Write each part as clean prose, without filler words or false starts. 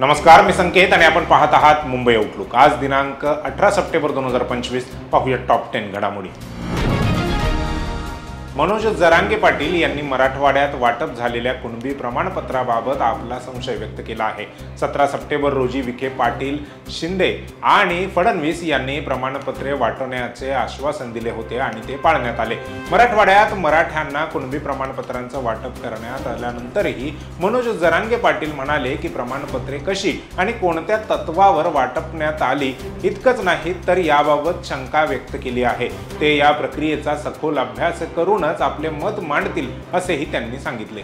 नमस्कार, मी संकेत आणि आपण पाहत आहात मुंबई आउटलुक। आज दिनांक 18 सप्टेंबर 2025। पाहूया टॉप 10 घडामोडी। मनोज जरांगे पाटील यांनी मराठवाड्यात वाटप झालेल्या कुणबी प्रमाणपत्राबाबत आपला संशय व्यक्त केला आहे। 17 सप्टेंबर रोजी विखे पाटील, शिंदे आणि फडणवीस यांनी प्रमाणपत्रे वाटण्याचे आश्वासन दिले होते आणि ते पाळण्यात आले। मराठवाड्यात मराठ्यांना कुणबी प्रमाणपत्रांचं वाटप करण्यात आल्यानंतरही मनोज जरांगे पाटील म्हणाले की प्रमाणपत्रे कशी आणि कोणत्या तत्वावर वाटपण्यात आली इतकंच नाही तर याबाबत शंका व्यक्त केली आहे। ते या प्रक्रियेचा सखोल अभ्यास करून आपले मत मांडतील असेही त्यांनी सांगितले।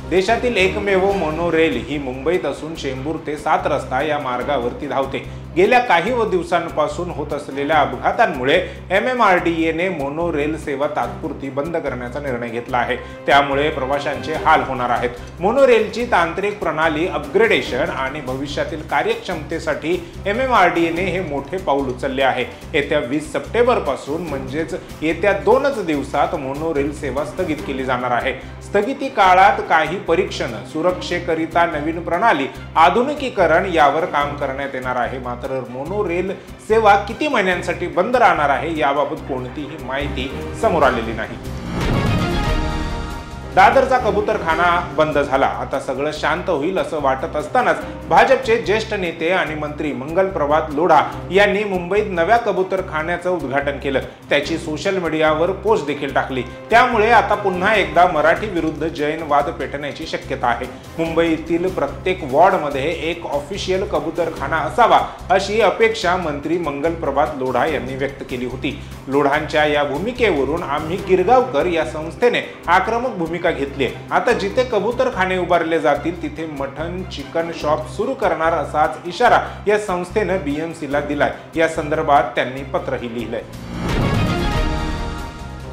देशातील एकमेव मोनोरेल ही मुंबईत असून चेंबूर ते 7 रस्ता या मार्गावरती धावते। गेल्या काही दिवसांपासून होत असलेल्या अपघातांमुळे MMRDAने मोनोरेल सेवा तात्पुरती बंद करण्याचा निर्णय घेतला आहे। त्यामुळे प्रवाशांचे हाल होणार आहेत। मोनोरेलची तांत्रिक प्रणाली अपग्रेडेशन आणि भविष्यातील कार्यक्षमतेसाठी MMRDAने हे मोठे पाऊल उचलले आहे। येत्या 20 सप्टेंबर पासून म्हणजेच येत्या 2च दिवसात मोनोरेल सेवा स्थगित केली जाणार आहे। स्थगिती काळात काही परीक्षण, सुरक्षेकरिता नवीन प्रणाली, आधुनिकीकरण यावर काम करण्यात येणार आहे। मात्र मोनोरेल सेवा किती महिन्यांसाठी बंद राहणार आहे याबाबत कोणतीही माहिती समोर आलेली नाही। दादरचा कबूतरखाना बंद झाला, आता सगळं शांत होईल असं वाटत असतानाच भाजपचे ज्येष्ठ नेते आणि मंत्री मंगल प्रभात लोढा यांनी मुंबईत नव्या कबूतरखान्याचं उद्घाटन केलं। त्याची सोशल मीडियावर पोस्ट देखील टाकली। त्यामुळे आता पुन्हा एकदा मराठी विरुद्ध जैन वाद पेटण्याची शक्यता आहे। मुंबईतील प्रत्येक वॉर्डमध्ये एक ऑफिशियल कबूतरखाना असावा अशी अपेक्षा मंत्री मंगल प्रभात लोढा यांनी व्यक्त केली होती। लोढांच्या या भूमिकेवरून आम्ही गिरगावकर या संस्थेने आक्रमक भूमिका घेतली। आता जिथे कबूतरखाने उभारले जातील तिथे मटन चिकन शॉप सुरू करणार असाच इशारा या संस्थेने BMCला दिलाय। या संदर्भात त्यांनी पत्रही लिहिलंय।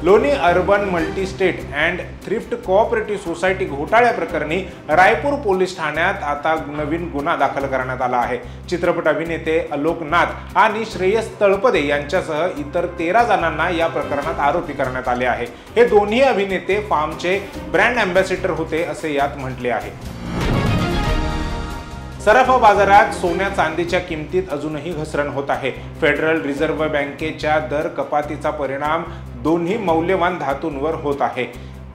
लोणी urban multi state and thrift cooperative society घोटाळ्या प्रकरणी रायपूर पोलीस ठाण्यात आता नवीन गुन्हा दाखल करण्यात आला आहे। चित्रपट अभिनेते आलोक नाथ आणि श्रेयस तळपदे यांच्यासह इतर 13 जणांना या प्रकरणात आरोपी करण्यात आले आहे। हे दोन्ही अभिनेते फार्मचे ब्रँड अँबॅसेडर होते असे यात म्हटले आहे। सराफा बाजारात सोन्या चांदीच्या किमतीत अजूनही घसरण होत आहे। फेडरल रिझर्व्ह बँकेच्या दर कपातीचा परिणाम दोन्ही मौल्यवान धातूंवर होत आहे।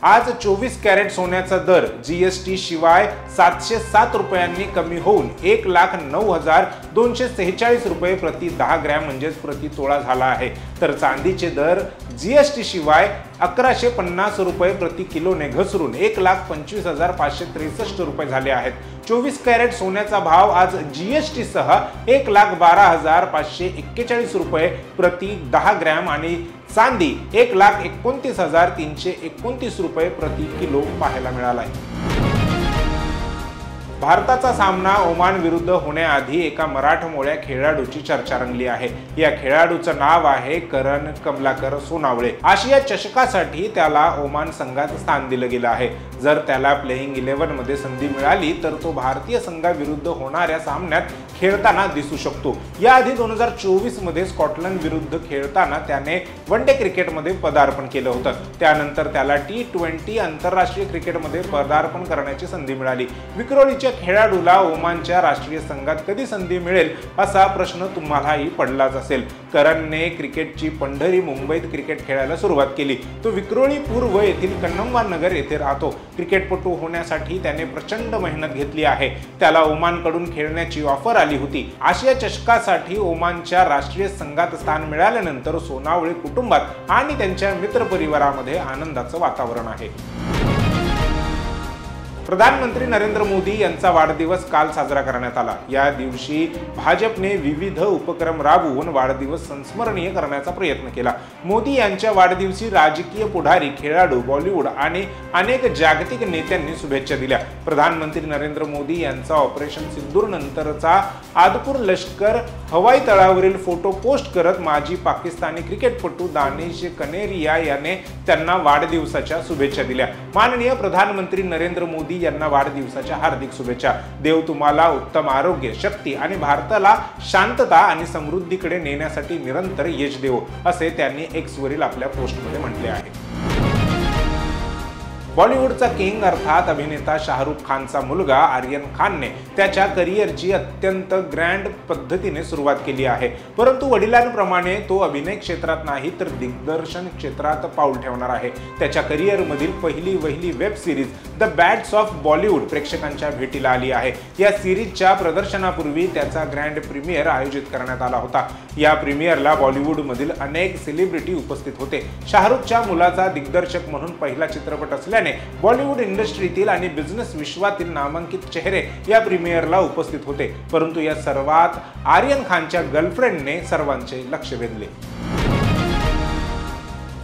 आज 24 कॅरेट सोन्याचा दर GST शिवाय 707 रुपयांनी कमी होऊन 1,09,246 रुपये प्रति 10 ग्रॅम म्हणजेच प्रति तोळा झाला आहे। तर चांदीचे दर GST शिवाय 1,150 रुपये प्रति किलोने घसरून 1,25,563 रुपये झाले आहेत। 24 कॅरेट सोन्याचा भाव आज GST सह 1,12,541 रुपये प्रति 10 ग्रॅम आणि चांदी 1,29,329 रुपये प्रति किलो पाहायला मिळाला आहे। भारताचा सामना ओमान विरुद्ध होण्याआधी एका मराठमोळ्या खेळाडूची चर्चा रंगली आहे। या खेळाडूचं नाव आहे करण कमलाकर सोनावळे। आशिया चषकासाठी त्याला ओमान संघात स्थान दिलं गेलं आहे। जर त्याला प्लेइंग 11 मध्ये संधी मिळाली तर तो भारतीय संघाविरुद्ध होणाऱ्या सामन्यात खेळताना दिसू शकतो। याआधी 2024 मध्ये स्कॉटलंड विरुद्ध खेळताना त्याने वनडे क्रिकेटमध्ये पदार्पण केलं होतं। त्यानंतर त्याला T20 आंतरराष्ट्रीय क्रिकेटमध्ये पदार्पण करण्याची संधी मिळाली। विक्रोळीच्या खेळाडूला ओमानच्या राष्ट्रीय संघात कधी संधी मिळेल असा प्रश्न तुम्हालाही पडलाच असेल। करणने क्रिकेटची पंढरी मुंबईत क्रिकेट खेळायला सुरुवात केली। तो विक्रोळी पूर्व येथील कन्नमवार नगर येथे राहतो। क्रिकेटपटू होण्यासाठी त्याने प्रचंड मेहनत घेतली आहे। त्याला ओमानकडून खेळण्याची ऑफर आली होती। आशिया चषकासाठी ओमानच्या राष्ट्रीय संघात स्थान मिळाल्यानंतर सोनावळे कुटुंबात आणि त्यांच्या मित्रपरिवारामध्ये आनंदाचं वातावरण आहे। प्रधानमंत्री नरेंद्र मोदी यांचा वाढदिवस काल साजरा करण्यात आला। या दिवशी भाजपने विविध उपक्रम राबवून वाढदिवस संस्मरणीय करण्याचा प्रयत्न केला। मोदी यांच्या वाढदिवशी राजकीय पुढारी, खेळाडू, बॉलिवूड आणि अनेक जागतिक नेत्यांनी शुभेच्छा दिल्या। प्रधानमंत्री नरेंद्र मोदी यांचा ऑपरेशन सिंदूर नंतरचा आदपूर लष्कर हवाई तळावरील फोटो पोस्ट करत माजी पाकिस्तानी क्रिकेटपटू दानिश कनेरिया याने त्यांना वाढदिवसाच्या शुभेच्छा दिल्या। माननीय प्रधानमंत्री नरेंद्र मोदी यांना वाढदिवसाच्या हार्दिक शुभेच्छा। देव तुम्हाला उत्तम आरोग्य, शक्ती आणि भारताला शांतता आणि समृद्धीकडे नेण्यासाठी निरंतर यश देवो असे त्यांनी X वरील आपल्या पोस्टमध्ये म्हटले आहे। बॉलिवूडचा किंग अर्थात अभिनेता शाहरुख खानचा मुलगा आर्यन खानने त्याच्या करिअरची अत्यंत ग्रँड पद्धतीने सुरुवात केली आहे, परंतु वडिलांप्रमाणे तो अभिनय क्षेत्रात नाही तर दिग्दर्शन क्षेत्रात पाऊल ठेवणार आहे। त्याच्या करिअरमधील पहिली वहिली web series the bads of Bollywood प्रेक्षकांच्या भेटीला आली आहे। या सिरीजच्या प्रदर्शनापूर्वी त्याचा ग्रँड प्रीमियर आयोजित करण्यात आला होता। या प्रीमियरला बॉलिवूडमधील अनेक सेलिब्रिटी उपस्थित होते। शाहरुखच्या मुलाचा दिग्दर्शक म्हणून पहिला चित्रपट असल्याने बॉलिवूड इंडस्ट्रीतील आणि बिझनेस विश्वातील नामांकित चेहरे या प्रीमियरला उपस्थित होते, परंतु या सर्वात आर्यन खानच्या गर्लफ्रेंडने सर्वांचे लक्ष वेधले।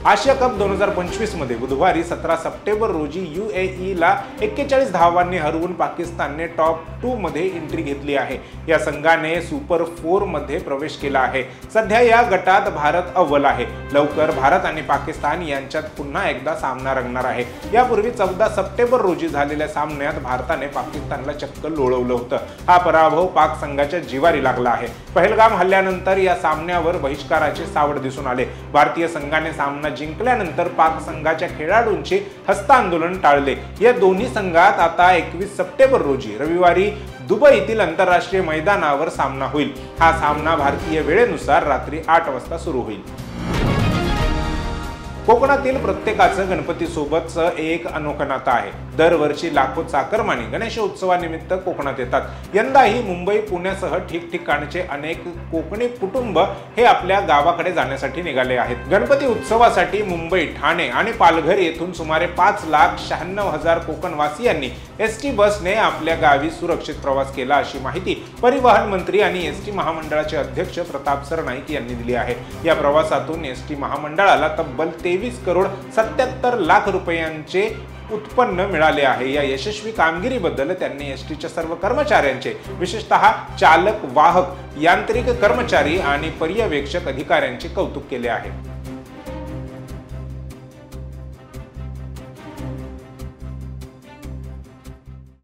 आशिया कप 2025 मध्ये बुधवारी 17 सप्टेंबर रोजी UAE ला 41 धावांनी हरवून पाकिस्तानने टॉप 2 मध्ये एंट्री घेतली आहे। या संघाने सुपर 4 मध्ये प्रवेश केला आहे। सध्या या गटात भारत अव्वल आहे। लवकर भारत आणि पाकिस्तान यांच्यात पुन्हा एकदा सामना रंगणार आहे। यापूर्वी 14 सप्टेंबर रोजी झालेल्या सामन्यात भारताने पाकिस्तानला चक्क लोळवलं होतं। हा पराभव पाक संघाच्या जिवारी लागला आहे। पहलगाम हल्ल्यानंतर या सामन्यावर बहिष्काराचे सावट दिसून आले। भारतीय संघाने सामना जिंकल्यानंतर पाक संघाच्या खेळाडूंचे हस्तांदोलन टाळले। या दोन्ही संघात आता 21 सप्टेंबर रोजी रविवारी दुबईतील आंतरराष्ट्रीय मैदानावर सामना होईल। हा सामना भारतीय वेळेनुसार रात्री 8 वाजता सुरू होईल। कोकणातील प्रत्येकाचं गणपतीसोबतचं एक अनोखं नातं आहे। दरवर्षी लाखो चाकरमानी गणेशोत्सवानिमित्त कोकणात येतात। यंदाही मुंबई पुण्यासह ठिकठिकाणचे अनेक कोकणी कुटुंब हे आपल्या गावाकडे जाण्यासाठी निघाले आहेत। गणपती उत्सवासाठी मुंबई, ठाणे आणि पालघर येथून सुमारे 5,96,000 कोकणवासियांनी एसटी बसने आपल्या गावी सुरक्षित प्रवास केला, अशी माहिती परिवहन मंत्री आणि एसटी महामंडळाचे अध्यक्ष प्रताप सरनाईक यांनी दिली आहे। या प्रवासातून एसटी महामंडळाला तब्बल 23 करोड 77 लाख रुपयांचे उत्पन्न मिळाले आहे। या यशस्वी कामगिरीबद्दल त्यांनी एसटीच्या सर्व कर्मचाऱ्यांचे, विशेषतः चालक, वाहक, यांत्रिक कर्मचारी आणि पर्यवेक्षक अधिकाऱ्यांचे कौतुक केले आहे।